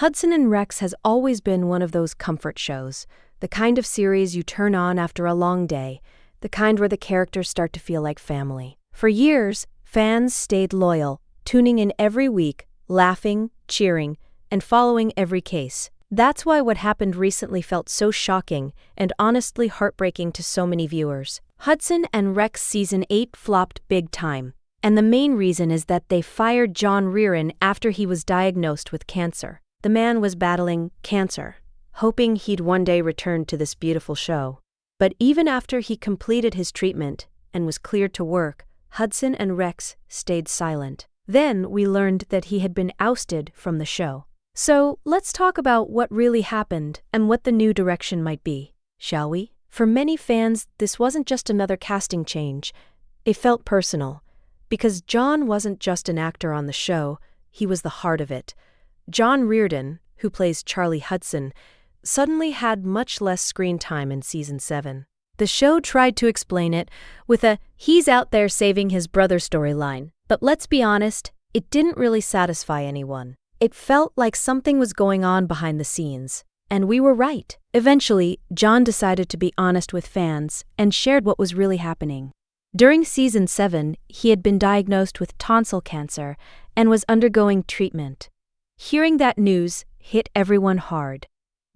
Hudson and Rex has always been one of those comfort shows, the kind of series you turn on after a long day, the kind where the characters start to feel like family. For years, fans stayed loyal, tuning in every week, laughing, cheering, and following every case. That's why what happened recently felt so shocking and honestly heartbreaking to so many viewers. Hudson and Rex Season 8 flopped big time, and the main reason is that they fired John Reardon after he was diagnosed with cancer. The man was battling cancer, hoping he'd one day return to this beautiful show. But even after he completed his treatment and was cleared to work, Hudson and Rex stayed silent. Then we learned that he had been ousted from the show. So let's talk about what really happened and what the new direction might be, shall we? For many fans, this wasn't just another casting change. It felt personal, because John wasn't just an actor on the show, he was the heart of it. John Reardon, who plays Charlie Hudson, suddenly had much less screen time in Season 7. The show tried to explain it with a "he's out there saving his brother" storyline, but let's be honest, it didn't really satisfy anyone. It felt like something was going on behind the scenes, and we were right. Eventually, John decided to be honest with fans and shared what was really happening. During Season 7, he had been diagnosed with tonsil cancer and was undergoing treatment. Hearing that news hit everyone hard.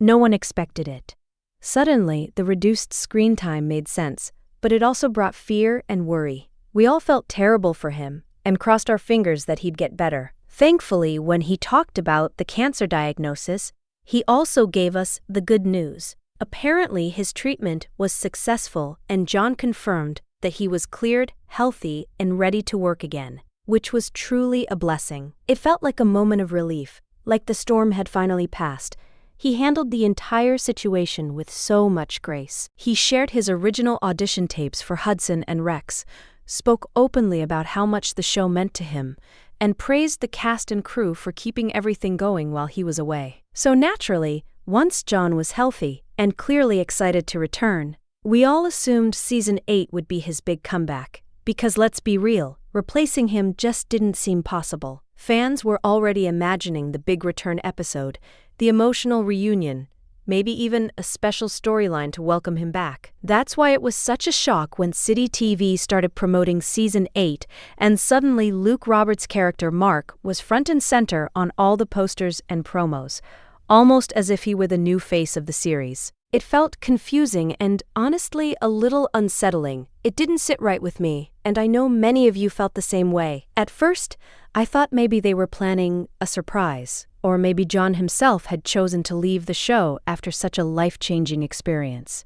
No one expected it. Suddenly, the reduced screen time made sense, but it also brought fear and worry. We all felt terrible for him and crossed our fingers that he'd get better. Thankfully, when he talked about the cancer diagnosis, he also gave us the good news. Apparently, his treatment was successful, and John confirmed that he was cleared, healthy, and ready to work again, which was truly a blessing. It felt like a moment of relief, like the storm had finally passed. He handled the entire situation with so much grace. He shared his original audition tapes for Hudson and Rex, spoke openly about how much the show meant to him, and praised the cast and crew for keeping everything going while he was away. So naturally, once John was healthy and clearly excited to return, we all assumed Season 8 would be his big comeback. Because let's be real, replacing him just didn't seem possible. Fans were already imagining the big return episode, the emotional reunion, maybe even a special storyline to welcome him back. That's why it was such a shock when City TV started promoting Season 8 and suddenly Luke Roberts' character Mark was front and center on all the posters and promos, almost as if he were the new face of the series. It felt confusing and, honestly, a little unsettling. It didn't sit right with me, and I know many of you felt the same way. At first, I thought maybe they were planning a surprise, or maybe John himself had chosen to leave the show after such a life-changing experience.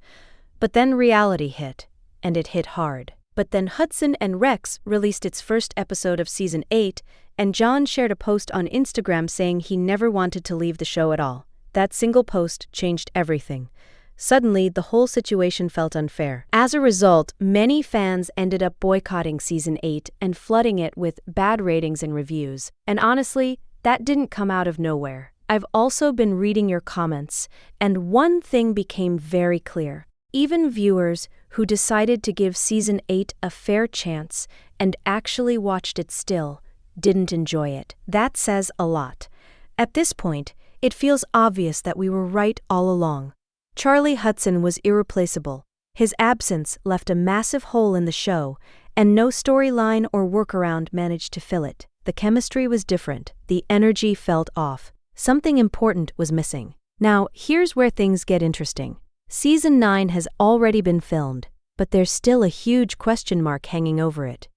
But then reality hit, and it hit hard. But then Hudson and Rex released its first episode of Season 8, and John shared a post on Instagram saying he never wanted to leave the show at all. That single post changed everything. Suddenly, the whole situation felt unfair. As a result, many fans ended up boycotting Season 8 and flooding it with bad ratings and reviews. And honestly, that didn't come out of nowhere. I've also been reading your comments, and one thing became very clear. Even viewers who decided to give Season 8 a fair chance and actually watched it still didn't enjoy it. That says a lot. At this point, it feels obvious that we were right all along. Charlie Hudson was irreplaceable. His absence left a massive hole in the show, and no storyline or workaround managed to fill it. The chemistry was different. The energy felt off. Something important was missing. Now, here's where things get interesting. Season 9 has already been filmed, but there's still a huge question mark hanging over it.